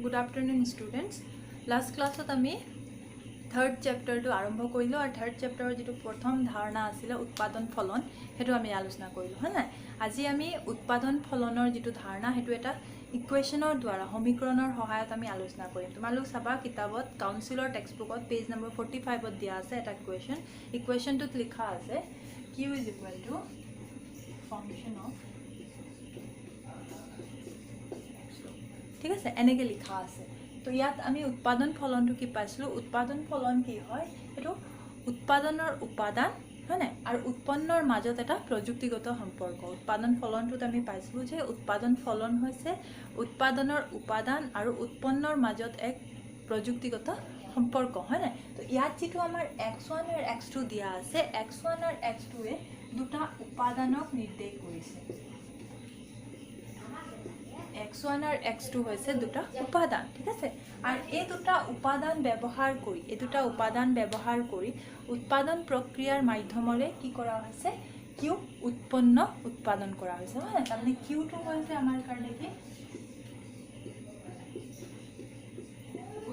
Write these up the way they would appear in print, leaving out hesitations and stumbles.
Good afternoon, students. Last class আমি third chapter to আৰম্ভ কৰিলো আৰু third chapter যেটো প্ৰথম ধাৰণা আছিল উৎপাদন ফলন হেতু আমি আলোচনা কৰিলো হয় না আজি আমি উৎপাদন ফলনৰ যেটো ধাৰণা হেতু এটা ইকুৱেশনৰ দ্বাৰা সমীকৰণৰ সহায়ত আমি আলোচনা কৰিম তোমালোক চাবা কিতাবত কাউন্সিলৰ টেক্সটবুকত পেজ নম্বৰ 45 ত দিয়া আছে এটা ইকুৱেশনটোত লিখা আছে q = function of ঠিক আছে এনেকে লিখা আছে তো ইয়াত আমি উৎপাদন ফলনটো কি পাইছিলো উৎপাদন ফলন কি হয় এটো উৎপাদনৰ উপাদান হয় না আৰু উৎপন্নৰ মাজত এটা প্ৰযুক্তিগত সম্পৰ্ক উৎপাদন ফলনটোত আমি পাইছিলো যে উৎপাদন ফলন হৈছে উৎপাদনৰ উপাদান আৰু উৎপন্নৰ মাজত এক প্ৰযুক্তিগত সম্পৰ্ক হয় না তো ইয়াত যেটো আমাৰ x1 আৰু x2 দিয়া আছে x1 আৰু x2 এ দুটা উপাদানক নিৰ্দেশ কৰিছে x1 আৰ x2 হইছে দুটা উপাদান ঠিক আছে আৰ এই দুটা উপাদান ব্যবহাৰ কৰি উৎপাদন প্ৰক্ৰিয়াৰ মাধ্যমৰে কি কৰা হৈছে কিউ উৎপাদন কৰা হৈছে মানে তাৰমানে কিউটো হৈছে আমাৰ কাৰণে কি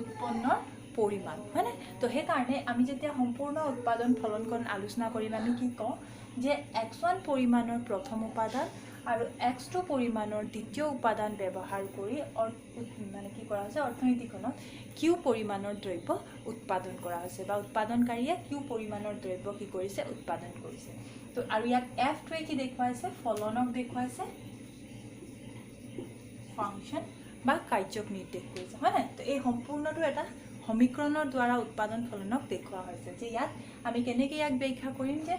উৎপন্নৰ পৰিমাণ মানে তো সেই কাৰণে আমি যেতিয়া সম্পূৰ্ণ উৎপাদন ফলনকৰণ আলোচনা কৰিম আমি কি কওঁ যে x1 পৰিমাণৰ প্ৰথম উপাদান আৰু x2 পৰিমাণৰ দ্বিতীয় উপাদান ব্যৱহাৰ কৰি মানে কি কৰা হৈছে অৰ্থনীতিখনত q পৰিমাণৰ দ্ৰব্য উৎপাদন কৰা হৈছে বা উৎপাদনকাৰীয়ে q পৰিমাণৰ দ্ৰব্য কি কৰিছে উৎপাদন কৰিছে তো আৰু ইয়াত f2 কি দেখুৱাইছে ফলনক দেখুৱাইছে ফাংশন বা কাৰ্যক নিৰ্দেশ কৰিছে হয় না তো এই সম্পূৰ্ণটো এটা সমীকৰণৰ দ্বাৰা উৎপাদন ফলনক দেখুৱা হৈছে যে ইয়াত আমি কেনেকৈ ইয়াক ব্যাখ্যা কৰিম যে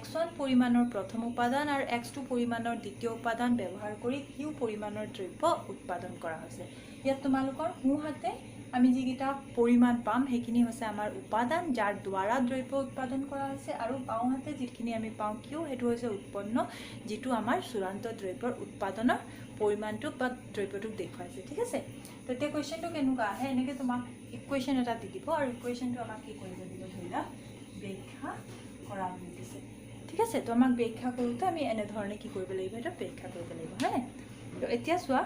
x1 পৰিমাণৰ প্ৰথম উপাদান আৰু x2 পৰিমাণৰ দ্বিতীয় উপাদান ব্যৱহাৰ কৰি q পৰিমাণৰ দ্ৰব্য উৎপাদন কৰা হৈছে ইয়াত তোমালোকৰ হুহাতে আমি যিকিটা পৰিমাণ পাম হেখিনি হৈছে আমাৰ উপাদান যাৰ দ্বাৰা দ্ৰব্য উৎপাদন কৰা হৈছে আৰু বাওঁহাতে যিখিনি আমি পাওঁ q হেতু হৈছে উৎপন্ন যেটো আমাৰ চূড়ান্ত দ্ৰব্যৰ উৎপাদনৰ পৰিমাণটো বা দ্ৰব্যটোক দেখুৱাইছে ঠিক আছে তো তে কোৱেশ্চনটো কেনেকুৱা আহে এনেকৈ তোমাক ইকুৱেশন এটা দি দিব আৰু ইকুৱেশনটো আমাক কি কৰিব দিব ধৰিলা ব্যাখ্যা কৰা বুলি দিছে ঠিক আছে তো আমাক ব্যাখ্যা কৰোতে আমি এনে ধৰণে কি কৰিব লাগিব এটা ব্যাখ্যা কৰিব লাগিব হয় তো এতিয়া চোৱা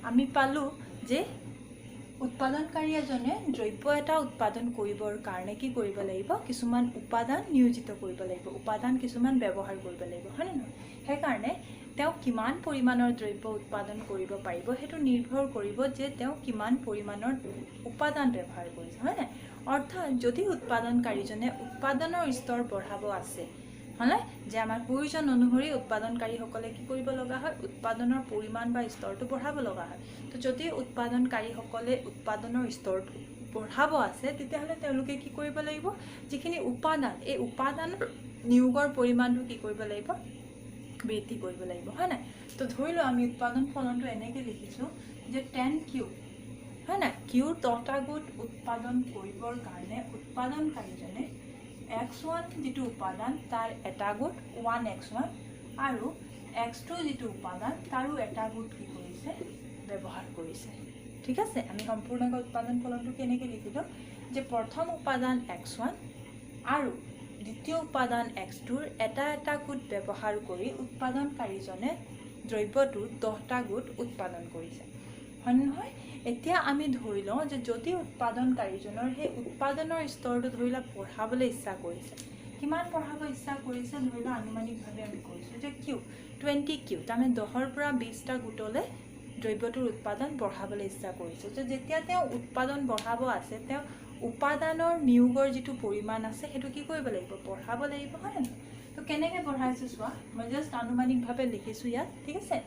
আমি পালো যে উৎপাদনকাৰী এজনে দ্ৰব্য এটা উৎপাদন কৰিবৰ কাৰণে কি কৰিব লাগিব কিছুমান উপাদান নিয়োজিত কৰিব লাগিব উপাদান কিছুমান ব্যৱহাৰ কৰিব লাগিব হয় না সেই কাৰণে তেও কিমান পৰিমাণৰ দ্ৰব্য উৎপাদন কৰিব পাৰিব হেতু নিৰ্ভৰ কৰিব যে তেও কিমান পৰিমাণৰ উপাদান ব্যৱহাৰ কৰিছে হয় না অৰ্থাৎ যদি উৎপাদনকাৰীজনে উৎপাদনৰ স্তৰ বঢ়াব আছে হলে যে আমাৰ প্ৰয়োজন অনুসৰি উৎপাদনকাৰী সকলে কি কৰিব লগা হয় উৎপাদনৰ পৰিমাণ বা স্তৰটো বঢ়াব লগা হয় তো যদি উৎপাদনকাৰী সকলে উৎপাদনৰ স্তৰটো বঢ়াব আছে তেতিয়া হলে তেওঁলোকে কি কৰিব লাগিব যিখিনি উপাদান এই উপাদানৰ নিয়োগৰ পৰিমাণটো কি কৰিব লাগিব বৃদ্ধি কৰিব লাগিব হয় না তো ধৰিলো আমি উৎপাদন ফলনটো এনেকৈ লিখিছো যে 10q হয় না q 10টা গুণ উৎপাদন কৰিবৰ কাৰণে উৎপাদনকাৰীজনে x1 যেটো উপাদান তাৰ এটা গুণ 1x1 আৰু x2 যেটো উপাদান তাৰো এটা গুণ কি কৰিছে ব্যৱহাৰ কৰিছে ঠিক আছে আমি সম্পূৰ্ণ উৎপাদন ফলনটো কেনেকৈ লিখিলো যে প্ৰথম উপাদান x1 আৰু দ্বিতীয় উপাদান x2 এটা গুণ ব্যৱহাৰ কৰি উৎপাদনকাৰীজনে দ্ৰব্যটোৰ 10টা গুণ উৎপাদন কৰিছে হয় নহয় এতিয়া আমি ধৰি লওঁ যে যদি উৎপাদনকাৰীজনৰ সেই উৎপাদনৰ স্তৰটো ধৰিলা বঢ়াবলৈ ইচ্ছা কৰিছে কিমান বঢ়াব ইচ্ছা কৰিছে ধৰিলা আনুমানিকভাৱে আমি কৈছো যে q 20q তাৰমানে 10ৰ পৰা 20টা গুণলে দ্ৰব্যটোৰ উৎপাদন বঢ়াবলৈ ইচ্ছা কৰিছে যে যেতিয়া তেওঁ উৎপাদন বঢ়াব আছে তেওঁ উপাদানৰ নিয়োগৰ যেটো পৰিমাণ আছে হেতু কি কৰিব লাগিব বঢ়াব লাগিব হয় না তো কেনেকৈ বঢ়াইছে চোৱা মই জাস্ট আনুমানিকভাৱে লিখিছো ইয়াত ঠিক আছে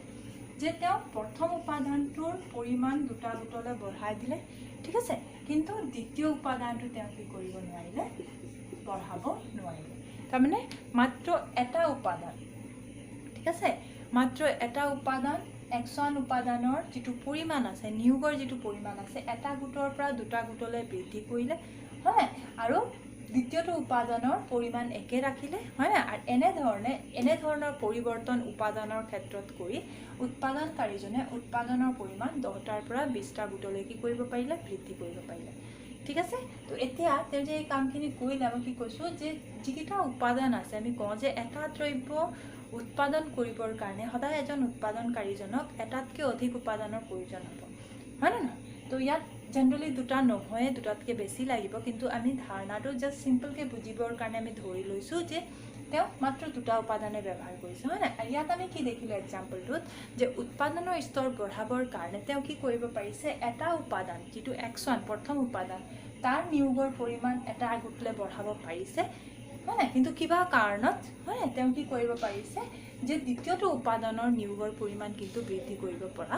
যে তেওঁ প্ৰথম উপাদানটোৰ পৰিমাণ দুটা গুণলে বঢ়াই দিলে ঠিক আছে কিন্তু দ্বিতীয় উপাদানটো তেওঁ কি কৰিব নোৱাৰিলে বঢ়াব নোৱাৰিলে তাৰমানে মাত্ৰ এটা উপাদান ঠিক আছে মাত্ৰ এটা উপাদান x1 উপাদানৰ যেটো পৰিমাণ আছে নিয়োগৰ যেটো পৰিমাণ আছে এটা গুণৰ পৰা দুটা গুণলে বৃদ্ধি কৰিলে হয় আৰু দ্বিতীয়টো উপাদানৰ পৰিমাণ একে ৰাখিলে হয় না আৰু এনে ধৰণৰ পৰিৱৰ্তন উপাদানৰ ক্ষেত্ৰত কৰি উৎপাদনকাৰীজনে উৎপাদনৰ পৰিমাণ 10টাৰ পৰা 20টা গুণলে কি কৰিব পাৰিলে বৃদ্ধি কৰিব পাৰিলে ঠিক আছে তো এতিয়া তেও যে এই কামখিনি কৰিলে আমি কি কৈছো যে যিকিটা উপাদান আছে আমি কওঁ যে এটা দ্ৰব্য উৎপাদন কৰিবৰ কাৰণে সদায় এজন উৎপাদনকাৰীজনক এটাতকৈ অধিক উপাদানৰ প্ৰয়োজন হ'ব, হয়নে নহয়? তো ইয়াত জেনেৰেলি দুটা নহয়, দুটাতকৈ বেছি লাগিব, কিন্তু আমি ধাৰণাটো জাষ্ট চিম্পলকৈ বুজিবৰ কাৰণে আমি ধৰি লৈছোঁ যে তেওঁ মাত্ৰ দুটা উপাদানে ব্যৱহাৰ কৰিছে, হয় নাই? আৰু ইয়াত আমি কি দেখিলোঁ এক্সাম্পলটোত যে উৎপাদনৰ স্তৰ বঢ়াবৰ কাৰণে তেওঁ কি কৰিব পাৰিছে, এটা উপাদান যিটো X1 প্ৰথম উপাদান তাৰ নিয়োগৰ পৰিমাণ এটা আগতলৈ বঢ়াব পাৰিছে, হয় নাই? কিন্তু কিবা কাৰণত হয় নাই তেওঁ কি কৰিব পাৰিছে যে দ্বিতীয়টো উপাদানৰ নিয়োগৰ পৰিমাণ কিন্তু বৃদ্ধি কৰিব পৰা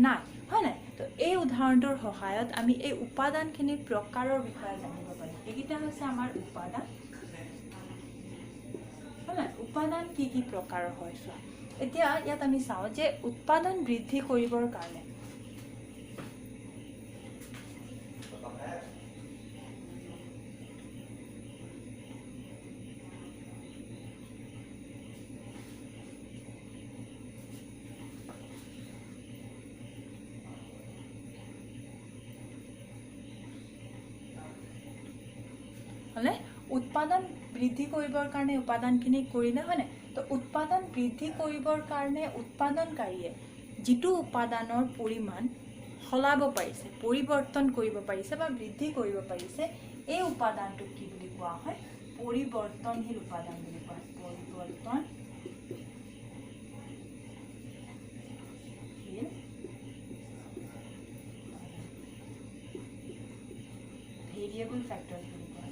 নাই, হয় নাই? তো এই উদাহৰণটোৰ সহায়ত আমি এই উপাদানখিনিৰ প্ৰকাৰৰ বিষয়ে জানিব পাৰিম। এইকেইটা হৈছে আমাৰ উপাদান, হয় নাই? উপাদান কি কি প্ৰকাৰৰ হয় চোৱা। এতিয়া ইয়াত আমি চাওঁ যে উৎপাদন বৃদ্ধি কৰিবৰ কাৰণে হলে উৎপাদন বৃদ্ধি কৰিবৰ কাৰণে উপাদানখিনি কৰিলে, হয় নাই? তো উৎপাদন বৃদ্ধি কৰিবৰ কাৰণে উৎপাদনকাৰীয়ে যিটো উপাদানৰ পৰিমাণ সলাব পাৰিছে, পৰিৱৰ্তন কৰিব পাৰিছে বা বৃদ্ধি কৰিব পাৰিছে, এই উপাদানটোক কি বুলি কোৱা হয়, পৰিৱৰ্তনশীল উপাদান বুলি কোৱা হয়। ভেৰিয়েবল ফেক্টৰ বুলি কোৱা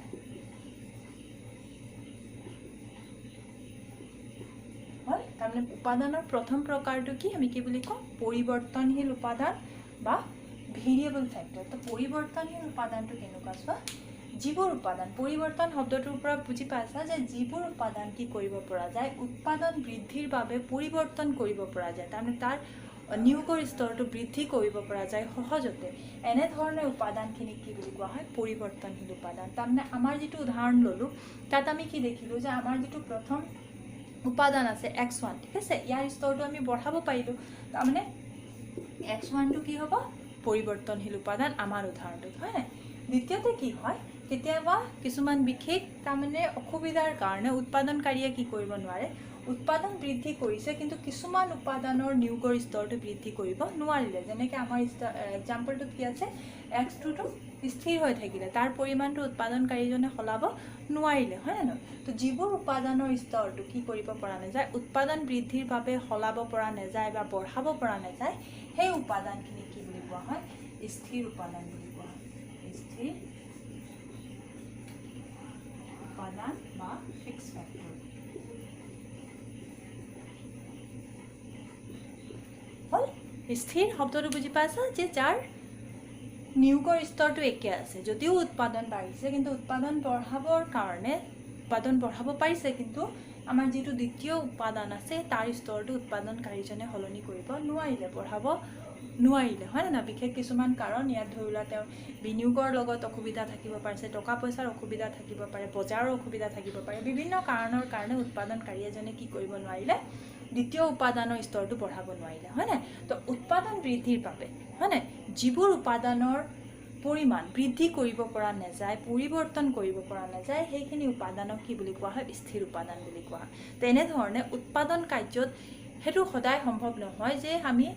হয়। তাৰমানে উপাদানৰ প্ৰথম প্ৰকাৰটো কি, আমি কি বুলি কওঁ, পৰিৱৰ্তনশীল উপাদান বা ভেৰিয়েবল ফেক্টৰ। তো পৰিৱৰ্তনশীল উপাদানটো কেনেকুৱা চোৱা, যিবোৰ উপাদান, পৰিৱৰ্তন শব্দটোৰ পৰা বুজি পাইছা যে যিবোৰ উপাদান কি কৰিব পৰা যায়, উৎপাদন বৃদ্ধিৰ বাবে পৰিৱৰ্তন কৰিব পৰা যায়, তাৰমানে তাৰ নিয়োগৰ স্তৰটো বৃদ্ধি কৰিব পৰা যায় সহজতে, এনেধৰণৰ উপাদানখিনি কি বুলি কোৱা হয়, পৰিৱৰ্তনশীল উপাদান। তাৰমানে আমাৰ যিটো উদাহৰণ ল'লোঁ তাত আমি কি দেখিলোঁ যে আমাৰ যিটো প্ৰথম উপাদান আছে X1, ঠিক আছে, ইয়াৰ স্তৰটো আমি বঢ়াব পাৰিলোঁ, তাৰমানে X1টো কি হ'ব, পৰিৱৰ্তনশীল উপাদান আমাৰ উদাহৰণটোত, হয় নাই? দ্বিতীয়তে কি হয়, কেতিয়াবা কিছুমান বিশেষ তাৰমানে অসুবিধাৰ কাৰণে উৎপাদনকাৰীয়ে কি কৰিব নোৱাৰে, উৎপাদন বৃদ্ধি কৰিছে কিন্তু কিছুমান উপাদানৰ নিয়োগৰ স্তৰটো বৃদ্ধি কৰিব নোৱাৰিলে, যেনেকৈ আমাৰ এক্সাম্পলটোত কি আছে, X2টো স্থিৰ হৈ থাকিলে, তাৰ পৰিমাণটো উৎপাদনকাৰীজনে সলাব নোৱাৰিলে, হয় নহয়? তো যিবোৰ উপাদানৰ স্তৰটো কি কৰিব পৰা নাযায়, উৎপাদন বৃদ্ধিৰ বাবে সলাব পৰা নাযায় বা বঢ়াব পৰা নাযায়, সেই উপাদানখিনি কি বুলি কোৱা হয়, স্থিৰ উপাদান বুলি কোৱা হয়। স্থিৰ উপাদান বা ফিক্স ফেক্টৰ। হ'ল স্থিৰ শব্দটো বুজি পাইছা যে যাৰ নিয়োগৰ স্তৰটো একে আছে, যদিও উৎপাদন বাঢ়িছে কিন্তু উৎপাদন বঢ়াবৰ কাৰণে উৎপাদন বঢ়াব পাৰিছে, কিন্তু আমাৰ যিটো দ্বিতীয় উপাদান আছে তাৰ স্তৰটো উৎপাদনকাৰীজনে সলনি কৰিব নোৱাৰিলে, বঢ়াব নোৱাৰিলে, হয় নে নহয়? বিশেষ কিছুমান কাৰণ, ইয়াত ধৰি লোৱা তেওঁৰ বিনিয়োগৰ লগত অসুবিধা থাকিব পাৰিছে, টকা পইচাৰ অসুবিধা থাকিব পাৰে, বজাৰৰ অসুবিধা থাকিব পাৰে, বিভিন্ন কাৰণৰ কাৰণে উৎপাদনকাৰী এজনে কি কৰিব নোৱাৰিলে, দ্বিতীয় উপাদানৰ স্তৰটো বঢ়াব নোৱাৰিলে, হয় নাই? তো উৎপাদন বৃদ্ধিৰ বাবে, হয় নাই, যিবোৰ উপাদানৰ পৰিমাণ বৃদ্ধি কৰিব পৰা নাযায়, পৰিৱৰ্তন কৰিব পৰা নাযায়, সেইখিনি উপাদানক কি বুলি কোৱা হয়, স্থিৰ উপাদান বুলি কোৱা হয়। তেনেধৰণে উৎপাদন কাৰ্যত সেইটো সদায় সম্ভৱ নহয় যে আমি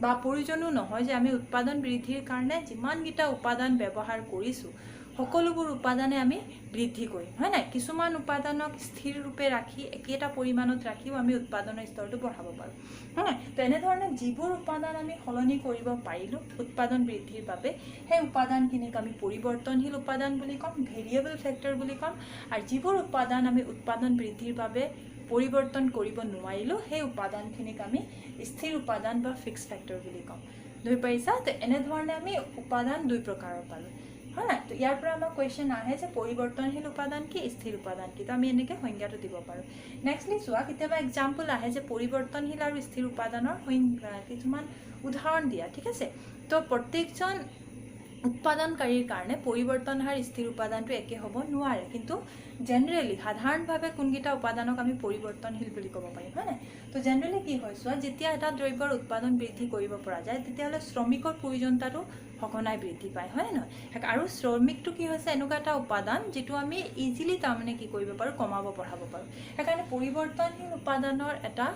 বা প্ৰয়োজনো নহয় যে আমি উৎপাদন বৃদ্ধিৰ কাৰণে যিমানকেইটা উপাদান ব্যৱহাৰ কৰিছোঁ সকলোবোৰ উপাদানে আমি বৃদ্ধি কৰিম, হয় নাই? কিছুমান উপাদানক স্থিৰ ৰূপে ৰাখি একেটা পৰিমাণত ৰাখিও আমি উৎপাদনৰ স্তৰটো বঢ়াব পাৰোঁ, হয় নাই? তেনেধৰণে যিবোৰ উপাদান আমি সলনি কৰিব পাৰিলোঁ উৎপাদন বৃদ্ধিৰ বাবে, সেই উপাদানখিনিক আমি পৰিৱৰ্তনশীল উপাদান বুলি ক'ম, ভেৰিয়েবল ফেক্টৰ বুলি ক'ম, আৰু যিবোৰ উপাদান আমি উৎপাদন বৃদ্ধিৰ বাবে পৰিৱৰ্তন কৰিব নোৱাৰিলোঁ সেই উপাদানখিনিক আমি স্থিৰ উপাদান বা ফিক্স ফেক্টৰ বুলি ক'ম। ধৰি পাৰিছা? তো এনেধৰণে আমি উপাদান দুই প্ৰকাৰৰ পালোঁ, হয় নাই? তো ইয়াৰ পৰা আমাৰ কুৱেশ্যন আহে যে পৰিৱৰ্তনশীল উপাদান কি, স্থিৰ উপাদান কি, তো আমি এনেকৈ সংজ্ঞাটো দিব পাৰোঁ। নেক্সটলি চোৱা, কেতিয়াবা এক্সাম্পল আহে যে পৰিৱৰ্তনশীল আৰু স্থিৰ উপাদানৰ কিছুমান উদাহৰণ দিয়া, ঠিক আছে? তো প্ৰত্যেকজন উৎপাদনকাৰীৰ কাৰণে পৰিৱৰ্তন হাৰ স্থিৰ উপাদানটো একে হ'ব নোৱাৰে কিন্তু জেনেৰেলি সাধাৰণভাৱে কোনকেইটা উপাদানক আমি পৰিৱৰ্তনশীল বুলি ক'ব পাৰিম হয় নাই তো জেনেৰেলি কি হয় চোৱা যেতিয়া এটা দ্ৰব্যৰ উৎপাদন বৃদ্ধি কৰিব পৰা যায় তেতিয়াহ'লে শ্ৰমিকৰ প্ৰয়োজনতাটো সঘনাই বৃদ্ধি পায় হয় নহয় আৰু শ্ৰমিকটো কি হৈছে এনেকুৱা এটা উপাদান যিটো আমি ইজিলি তাৰমানে কি কৰিব পাৰোঁ কমাব বঢ়াব পাৰোঁ সেইকাৰণে পৰিৱৰ্তনশীল উপাদানৰ এটা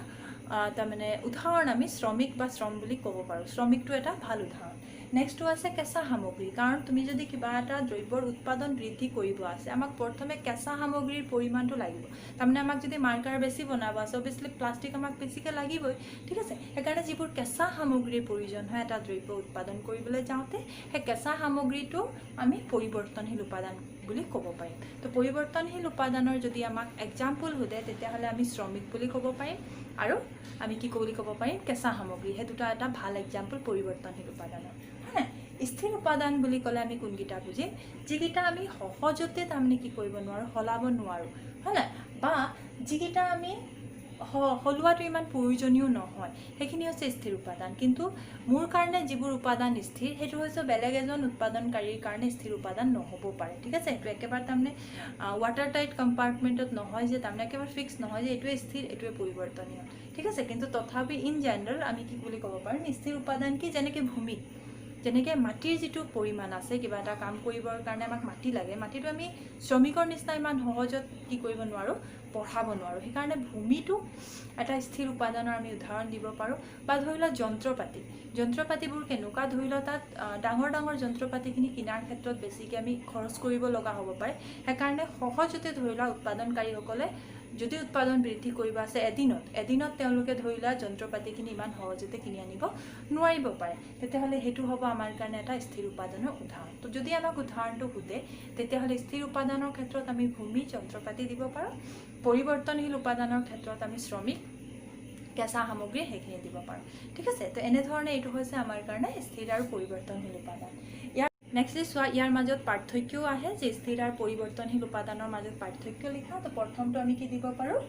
তাৰমানে উদাহৰণ আমি শ্ৰমিক বা শ্ৰম বুলি ক'ব পাৰোঁ শ্ৰমিকটো এটা ভাল উদাহৰণ নেক্সটটো আছে কেঁচা সামগ্ৰী কাৰণ তুমি যদি কিবা এটা দ্ৰব্যৰ উৎপাদন বৃদ্ধি কৰিব আছে আমাক প্ৰথমে কেঁচা সামগ্ৰীৰ পৰিমাণটো লাগিব তাৰমানে আমাক যদি মাৰ্কাৰ বেছি বনাব আছে অবভিয়াছলি প্লাষ্টিক আমাক বেছিকৈ লাগিবই ঠিক আছে সেইকাৰণে যিবোৰ কেঁচা সামগ্ৰীৰ প্ৰয়োজন হয় এটা দ্ৰব্য উৎপাদন কৰিবলৈ যাওঁতে সেই কেঁচা সামগ্ৰীটো আমি পৰিৱৰ্তনশীল উপাদান বুলি ক'ব পাৰিম তো পৰিৱৰ্তনশীল উপাদানৰ যদি আমাক এক্সাম্পল সোধে তেতিয়াহ'লে আমি শ্ৰমিক বুলি ক'ব পাৰিম আৰু আমি কি বুলি ক'ব পাৰিম কেঁচা সামগ্ৰী সেই দুটা এটা ভাল এক্সাম্পল পৰিৱৰ্তনশীল উপাদানৰ হয় স্থিৰ উপাদান বুলি ক'লে আমি কোনকেইটা বুজিম যিকেইটা আমি সহজতে তাৰমানে কি কৰিব নোৱাৰোঁ সলাব নোৱাৰোঁ হয় নাই বা যিকেইটা আমি সলোৱাটো ইমান প্ৰয়োজনীয় নহয় সেইখিনি হৈছে স্থিৰ উপাদান কিন্তু মোৰ কাৰণে যিবোৰ উপাদান স্থিৰ সেইটো হৈছে বেলেগ এজন উৎপাদনকাৰীৰ কাৰণে স্থিৰ উপাদান নহ'ব পাৰে ঠিক আছে এইটো একেবাৰে তাৰমানে ৱাটাৰ টাইট কম্পাৰ্টমেণ্টত নহয় যে তাৰমানে একেবাৰে ফিক্স নহয় যে এইটোৱে স্থিৰ এইটোৱে পৰিৱৰ্তনীয় ঠিক আছে কিন্তু তথাপি ইন জেনেৰেল আমি কি বুলি ক'ব পাৰিম স্থিৰ উপাদান কি যেনেকৈ ভূমি যেনেকৈ মাটিৰ যিটো পৰিমাণ আছে কিবা এটা কাম কৰিবৰ কাৰণে আমাক মাটি লাগে মাটিটো আমি শ্ৰমিকৰ নিচিনা ইমান সহজত কি কৰিব নোৱাৰোঁ পঢ়াব নোৱাৰোঁ সেইকাৰণে ভূমিটো এটা স্থিৰ উপাদানৰ আমি উদাহৰণ দিব পাৰোঁ বা ধৰি লোৱা যন্ত্ৰপাতিবোৰ কেনেকুৱা ধৰি লোৱা তাত ডাঙৰ ডাঙৰ যন্ত্ৰপাতিখিনি কিনাৰ ক্ষেত্ৰত বেছিকৈ আমি খৰচ কৰিব লগা হ'ব পাৰে সেইকাৰণে সহজতে ধৰি লোৱা উৎপাদনকাৰীসকলে যদি উৎপাদন বৃদ্ধি কৰিব আছে এদিনত তেওঁলোকে ধৰি লোৱা যন্ত্ৰপাতিখিনি ইমান সহজতে কিনি আনিব নোৱাৰিব পাৰে তেতিয়াহ'লে সেইটো হ'ব আমাৰ কাৰণে এটা স্থিৰ উপাদানৰ উদাহৰণ তো যদি আমাক উদাহৰণটো সোধে তেতিয়াহ'লে স্থিৰ উপাদানৰ ক্ষেত্ৰত আমি ভূমি যন্ত্ৰপাতি দিব পাৰোঁ পৰিৱৰ্তনশীল উপাদানৰ ক্ষেত্ৰত আমি শ্ৰমিক কেঁচা সামগ্ৰী সেইখিনি দিব পাৰোঁ ঠিক আছে তো এনেধৰণে এইটো হৈছে আমাৰ কাৰণে স্থিৰ আৰু পৰিৱৰ্তনশীল উপাদান নেক্সট চোৱা ইয়াৰ মাজত পাৰ্থক্যও আহে যে স্থিৰ আৰু পৰিৱৰ্তনশীল উপাদানৰ মাজত পাৰ্থক্য লিখা তো প্ৰথমটো আমি কি দিব পাৰোঁ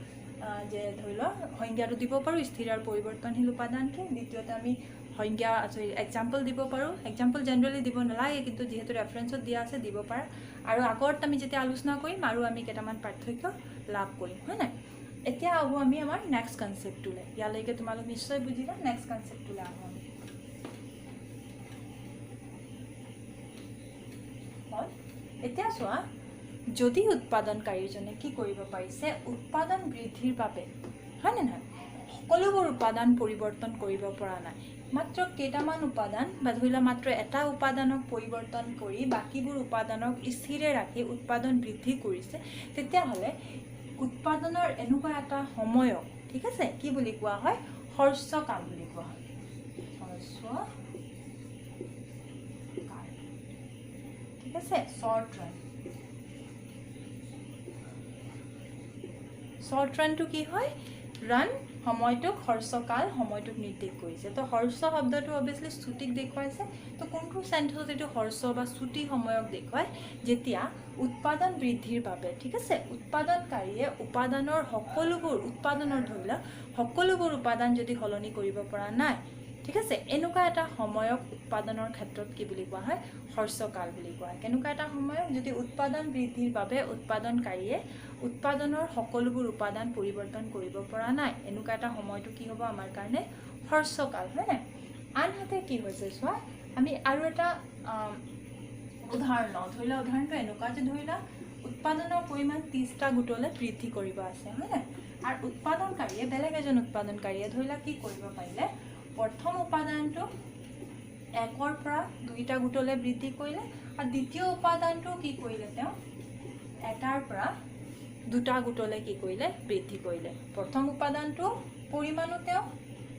যে ধৰি লোৱা সংজ্ঞাটো দিব পাৰোঁ স্থিৰ আৰু পৰিৱৰ্তনশীল উপাদানটো দ্বিতীয়তে আমি সংজ্ঞা এক্সাম্পল দিব পাৰোঁ এক্সাম্পল জেনেৰেলি দিব নালাগে কিন্তু যিহেতু ৰেফাৰেঞ্চত দিয়া আছে দিব পাৰা আৰু আগত আমি যেতিয়া আলোচনা কৰিম আৰু আমি কেইটামান পাৰ্থক্য লাভ কৰিম হয় নাই এতিয়া আহোঁ আমি আমাৰ নেক্সট কনচেপ্টটোলৈ ইয়ালৈকে তোমালোক নিশ্চয় বুজিবা নেক্সট কনচেপ্টটোলৈ আহোঁ আমি এতিয়া চোৱা যদি উৎপাদনকাৰীজনে কি কৰিব পাৰিছে উৎপাদন বৃদ্ধিৰ বাবে হয় নে নহয় সকলোবোৰ উপাদান পৰিৱৰ্তন কৰিব পৰা নাই মাত্ৰ কেইটামান উপাদান বা ধৰি লোৱা মাত্ৰ এটা উপাদানক পৰিৱৰ্তন কৰি বাকীবোৰ উপাদানক স্থিৰে ৰাখি উৎপাদন বৃদ্ধি কৰিছে তেতিয়াহ'লে উৎপাদনৰ এনেকুৱা এটা সময়ক ঠিক আছে কি বুলি কোৱা হয় হ্ৰস্বকাল বুলি কোৱা হয় ঠিক আছে শ্বৰ্ট ৰানটো কি হয় ৰান সময়টোক হ্ৰস্বকাল সময়টোক নিৰ্দেশ কৰিছে তো হ্ৰস্ব শব্দটো অবভিয়াছলি ছুটিক দেখুৱাইছে তো কোনটো চেণ্টেন্সত এইটো হ্ৰস্ব বা ছুটি সময়ক দেখুৱায় যেতিয়া উৎপাদন বৃদ্ধিৰ বাবে ঠিক আছে উৎপাদনকাৰীয়ে উপাদানৰ উৎপাদনৰ ধৰি লোৱা সকলোবোৰ উপাদান যদি সলনি কৰিব পৰা নাই ঠিক আছে এনেকুৱা এটা সময়ক উৎপাদনৰ ক্ষেত্ৰত কি বুলি কোৱা হয় হ্ৰস্বকাল বুলি কোৱা হয় কেনেকুৱা এটা সময়ক যদি উৎপাদন বৃদ্ধিৰ বাবে উৎপাদনকাৰীয়ে উৎপাদনৰ সকলোবোৰ উপাদান পৰিৱৰ্তন কৰিব পৰা নাই এনেকুৱা এটা সময়টো কি হ'ব আমাৰ কাৰণে হ্ৰস্বকাল হয় নাই আনহাতে কি হৈছে চোৱা আমি আৰু এটা উদাহৰণ লওঁ ধৰি লোৱা উদাহৰণটো এনেকুৱা যে ধৰি লোৱা উৎপাদনৰ পৰিমাণ 30টা গোটলৈ বৃদ্ধি কৰিব আছে হয় নাই আৰু উৎপাদনকাৰীয়ে বেলেগ এজন উৎপাদনকাৰীয়ে ধৰি লোৱা কি কৰিব পাৰিলে প্ৰথম উপাদানটো 1ৰ পৰা 2টা গোটলৈ বৃদ্ধি কৰিলে আৰু দ্বিতীয় উপাদানটো কি কৰিলে তেওঁ 1টাৰ পৰা 2টা গোটলৈ কি কৰিলে বৃদ্ধি কৰিলে প্ৰথম উপাদানটো পৰিমাণো তেওঁ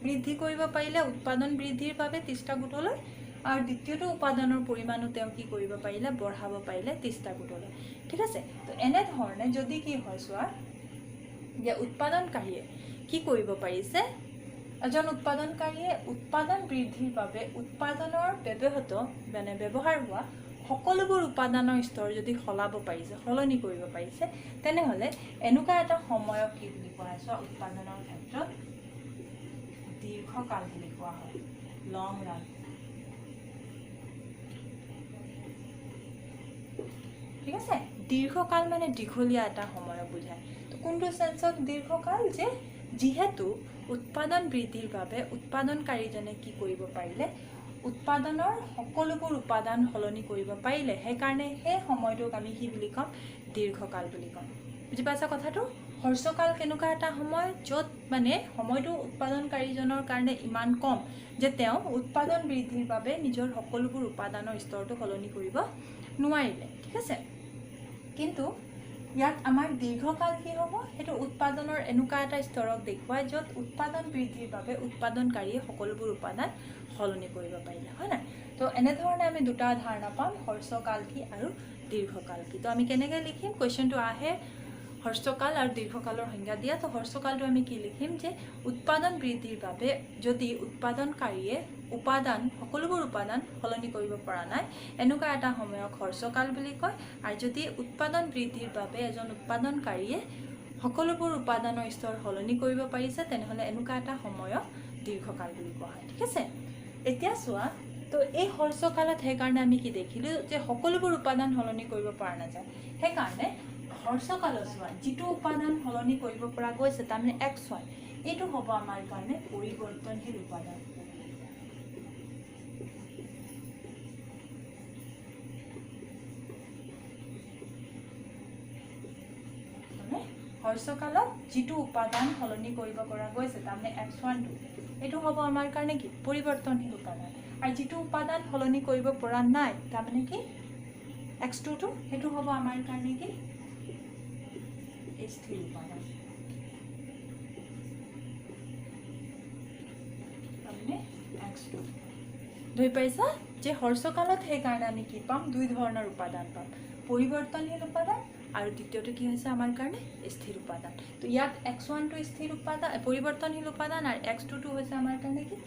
বৃদ্ধি কৰিব পাৰিলে উৎপাদন বৃদ্ধিৰ বাবে 30টা গোটলৈ আৰু দ্বিতীয়টো উপাদানৰ পৰিমাণো তেওঁ কি কৰিব পাৰিলে বঢ়াব পাৰিলে 30টা গোটলৈ ঠিক আছে তো এনেধৰণে যদি কি হয় চোৱা যে উৎপাদনকাৰীয়ে কি কৰিব পাৰিছে এজন উৎপাদনকাৰীয়ে উৎপাদন বৃদ্ধিৰ বাবে উৎপাদনৰ ব্যৱহাৰ হোৱা সকলোবোৰ উপাদানৰ স্তৰ যদি সলনি কৰিব পাৰিছে তেনেহ'লে এনেকুৱা এটা সময়ক কি বুলি কোৱা হয় চোৱা উৎপাদনৰ ক্ষেত্ৰত দীৰ্ঘকাল বুলি কোৱা হয় লং ৰান ঠিক আছে দীৰ্ঘকাল মানে দীঘলীয়া এটা সময়ক বুজায় তো কোনটো সেন্সত দীৰ্ঘকাল যে যেহেতু উৎপাদন বৃদ্ধিৰ বাবে উৎপাদনকাৰীজনে কি কৰিব পাৰিলে উৎপাদনৰ সকলোবোৰ উপাদান সলনি কৰিব পাৰিলে সেইকাৰণে সেই সময়টোক আমি কি বুলি ক'ম দীৰ্ঘকাল বুলি ক'ম বুজি পাইছা কথাটো হ্ৰস্বকাল কেনেকুৱা এটা সময় য'ত মানে সময়টো উৎপাদনকাৰীজনৰ কাৰণে ইমান কম যে তেওঁ উৎপাদন বৃদ্ধিৰ বাবে নিজৰ সকলোবোৰ উপাদানৰ স্তৰটো সলনি কৰিব নোৱাৰিলে ঠিক আছে কিন্তু ইয়াত আমাৰ দীৰ্ঘকাল কি হ'ব সেইটো উৎপাদনৰ এনেকুৱা এটা স্তৰক দেখুৱায় য'ত উৎপাদন বৃদ্ধিৰ বাবে উৎপাদনকাৰীয়ে সকলোবোৰ উপাদান সলনি কৰিব পাৰিলে হয় না তো এনেধৰণে আমি দুটা ধাৰণা পাম হ্ৰস্বকাল কি আৰু দীৰ্ঘকাল কি তো আমি কেনেকৈ লিখিম কুৱেশ্যনটো আহে হ্ৰস্বকাল আৰু দীৰ্ঘকালৰ সংজ্ঞা দিয়া তো হ্ৰস্বকালটো আমি কি লিখিম যে উৎপাদন বৃদ্ধিৰ বাবে যদি উৎপাদনকাৰীয়ে উপাদান সকলোবোৰ উপাদান সলনি কৰিব পৰা নাই এনেকুৱা এটা সময়ক হ্ৰস্বকাল বুলি কয় আৰু যদি উৎপাদন বৃদ্ধিৰ বাবে এজন উৎপাদনকাৰীয়ে সকলোবোৰ উপাদানৰ স্তৰ সলনি কৰিব পাৰিছে তেনেহ'লে এনেকুৱা এটা সময়ক দীৰ্ঘকাল বুলি কোৱা হয় ঠিক আছে এতিয়া চোৱা তো এই হ্ৰস্বকালত সেইকাৰণে আমি কি দেখিলোঁ যে সকলোবোৰ উপাদান সলনি কৰিব পৰা নাযায় সেইকাৰণে হ্ৰস্বকালত চোৱা যিটো উপাদান সলনি কৰিব পৰা গৈছে তাৰমানে x1 এইটো হ'ব আমাৰ কাৰণে পৰিৱৰ্তনশীল উপাদান হ্ৰস্বকালত যিটো উপাদান সলনি কৰিব পৰা গৈছে তাৰমানে x1 এইটো হ'ব আমাৰ কাৰণে কি পৰিৱৰ্তনশীল উপাদান আৰু যিটো উপাদান সলনি কৰিব পৰা নাই তাৰমানে কি x2 সেইটো হ'ব আমাৰ কাৰণে কি স্থিৰ উপাদান তাৰমানে x2 ধৰি পাইছা যে হ্ৰস্বকালত সেইকাৰণে আমি কি পাম দুই ধৰণৰ উপাদান পাম পৰিৱৰ্তনশীল উপাদান আৰু দ্বিতীয়টো কি হৈছে আমাৰ কাৰণে স্থিৰ উপাদান তো ইয়াত x1 টো স্থিৰ উপাদান পৰিৱৰ্তনশীল উপাদান আৰু x2 টো হৈছে আমাৰ কাৰণে কি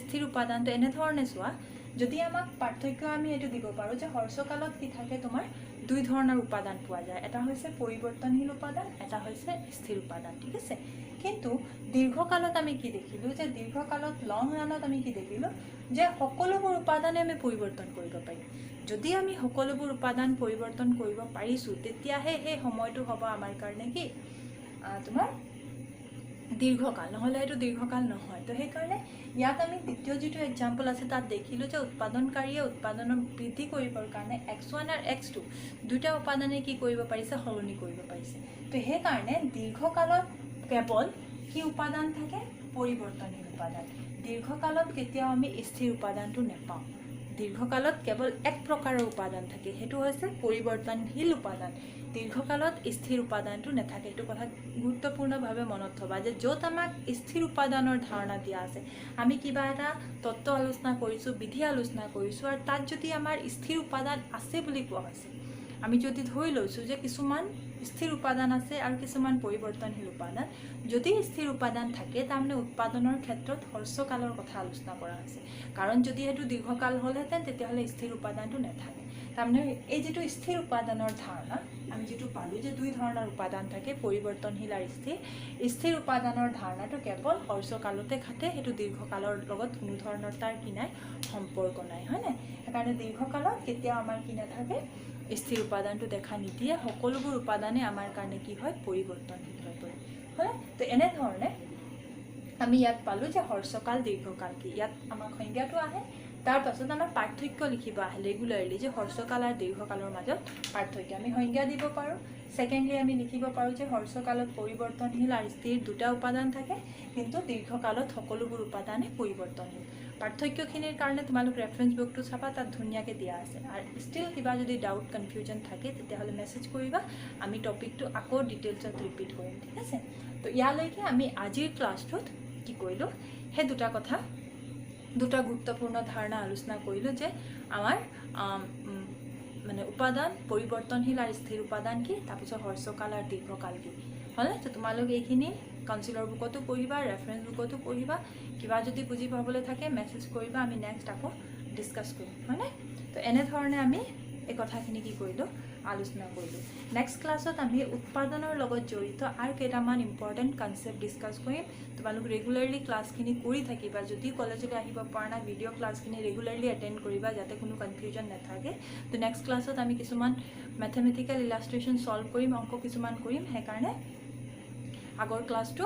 স্থিৰ উপাদান তো এনেধৰণে চোৱা যদি আমাক পাৰ্থক্য আমি এইটো দিব পাৰোঁ যে হ্ৰস্বকালত কি থাকে তোমাৰ দুই ধৰণৰ উপাদান পোৱা যায় এটা হৈছে পৰিৱৰ্তনশীল উপাদান এটা হৈছে স্থিৰ উপাদান ঠিক আছে কিন্তু দীৰ্ঘকালত আমি কি দেখিলোঁ যে দীৰ্ঘকালত লং ৰানত আমি কি দেখিলোঁ যে সকলোবোৰ উপাদানে আমি পৰিৱৰ্তন কৰিব পাৰিম যদি আমি সকলোবোৰ উপাদান পৰিৱৰ্তন কৰিব পাৰিছোঁ তেতিয়াহে সেই সময়টো হ'ব আমাৰ কাৰণে কি তোমাৰ দীৰ্ঘকাল নহ'লে সেইটো দীৰ্ঘকাল নহয় তো সেইকাৰণে ইয়াত আমি দ্বিতীয় যিটো এক্সাম্পল আছে তাত দেখিলোঁ যে উৎপাদনকাৰীয়ে উৎপাদনৰ বৃদ্ধি কৰিবৰ কাৰণে x1 আৰু x2 দুটা উপাদানে কি কৰিব পাৰিছে সলনি কৰিব পাৰিছে তো সেইকাৰণে দীৰ্ঘকালত কেৱল কি উপাদান থাকে পৰিৱৰ্তনশীল উপাদান দীৰ্ঘকালত কেতিয়াও আমি স্থিৰ উপাদানটো নাপাওঁ দীৰ্ঘকালত কেৱল এক প্ৰকাৰৰ উপাদান থাকে সেইটো হৈছে পৰিৱৰ্তনশীল উপাদান দীৰ্ঘকালত স্থিৰ উপাদানটো নাথাকে এইটো কথা গুৰুত্বপূৰ্ণভাৱে মনত থবা যে য'ত আমাক স্থিৰ উপাদানৰ ধাৰণা দিয়া আছে আমি কিবা এটা তত্ত্ব আলোচনা কৰিছোঁ বিধি আলোচনা কৰিছোঁ আৰু তাত যদি আমাৰ স্থিৰ উপাদান আছে বুলি কোৱা হৈছে আমি যদি ধৰি লৈছোঁ যে কিছুমান স্থিৰ উপাদান আছে আৰু কিছুমান পৰিৱৰ্তনশীল উপাদান যদি স্থিৰ উপাদান থাকে তাৰমানে উৎপাদনৰ ক্ষেত্ৰত হ্ৰস্বকালৰ কথা আলোচনা কৰা হৈছে কাৰণ যদি সেইটো দীৰ্ঘকাল হ'লহেঁতেন তেতিয়াহ'লে স্থিৰ উপাদানটো নাথাকে তাৰমানে এই যিটো স্থিৰ উপাদানৰ ধাৰণা আমি যিটো পালোঁ যে দুই ধৰণৰ উপাদান থাকে পৰিৱৰ্তনশীল আৰু স্থিৰ উপাদানৰ ধাৰণাটো কেৱল হ্ৰস্বকালতে খাটে সেইটো দীৰ্ঘকালৰ লগত কোনো ধৰণৰ তাৰ কি নাই সম্পৰ্ক নাই হয়নে সেইকাৰণে দীৰ্ঘকালত কেতিয়াও আমাৰ কি নাথাকে স্থিৰ উপাদানটো দেখা নিদিয়ে সকলোবোৰ উপাদানে আমাৰ কাৰণে কি হয় পৰিৱৰ্তনশীল হৈ পৰে হয় তো এনেধৰণে আমি ইয়াত পালোঁ যে হ্ৰস্বকাল দীৰ্ঘকাল কি ইয়াত আমাৰ সংজ্ঞাটো আহে তাৰ পাছত আমাৰ পাৰ্থক্য লিখিব আহে ৰেগুলাৰলি যে হ্ৰস্বকাল আৰু দীৰ্ঘকালৰ মাজত পাৰ্থক্য আমি সংজ্ঞা দিব পাৰোঁ সেকেন্ডলি আমি লিখিব পাৰোঁ যে হ্ৰস্বকালত পৰিৱৰ্তনশীল আৰু স্থিৰ দুটা উপাদান থাকে কিন্তু দীৰ্ঘকালত সকলোবোৰ উপাদানে পৰিৱৰ্তনশীল পাৰ্থক্যখিনিৰ কাৰণে তোমালোক ৰেফাৰেন্স বুকটো চাবা তাত ধুনীয়াকৈ দিয়া আছে আৰু ষ্টিল কিবা যদি ডাউট কনফিউজন থাকে তেতিয়াহ'লে মেছেজ কৰিবা আমি টপিকটো আকৌ ডিটেইলছত ৰিপিট কৰিম ঠিক আছে তো ইয়ালৈকে আমি আজিৰ ক্লাছটোত কি কৰিলোঁ সেই দুটা কথা দুটা গুৰুত্বপূৰ্ণ ধাৰণা আলোচনা কৰিলোঁ যে আমাৰ মানে উপাদান পৰিৱৰ্তনশীল আৰু স্থিৰ উপাদান কি তাৰপিছত হ্ৰস্বকাল আৰু দীৰ্ঘকাল কি হ'লে তো তোমালোক এইখিনি কাউন্সিলৰ বুকতো পঢ়িবা ৰেফাৰেন্স বুকতো পঢ়িবা কিবা যদি বুজি পাবলৈ থাকে মেছেজ কৰিবা আমি নেক্সট আকৌ ডিছকাছ কৰিম হয়নে তো এনেধৰণে আমি এই কথাখিনি কি কৰিলোঁ আলোচনা কৰিলোঁ। নেক্সট ক্লাছত আমি উৎপাদনৰ লগত জড়িত আৰু কেইটামান ইম্পৰ্টেণ্ট কনচেপ্ট ডিছকাছ কৰিম। তোমালোক ৰেগুলাৰলি ক্লাছখিনি কৰি থাকিবা। যদি কলেজলৈ আহিব পৰা নাই ভিডিঅ' ক্লাছখিনি ৰেগুলাৰলি এটেণ্ড কৰিবা যাতে কোনো কনফিউজন নাথাকে। তো নেক্সট ক্লাছত আমি কিছুমান মেথমেটিকেল ইলাষ্ট্ৰেশ্যন ছল্ভ কৰিম, অংক কিছুমান কৰিম। সেইকাৰণে আগৰ ক্লাছটো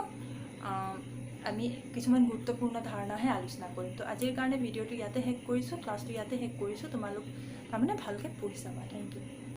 আমি কিছুমান গুৰুত্বপূৰ্ণ ধাৰণাহে আলোচনা কৰিম। তো আজিৰ কাৰণে ভিডিঅ'টো ইয়াতে শেষ কৰিছোঁ, ক্লাছটো ইয়াতে শেষ কৰিছোঁ। তোমালোক তাৰমানে ভালকৈ পঢ়ি চাবা। Thank U.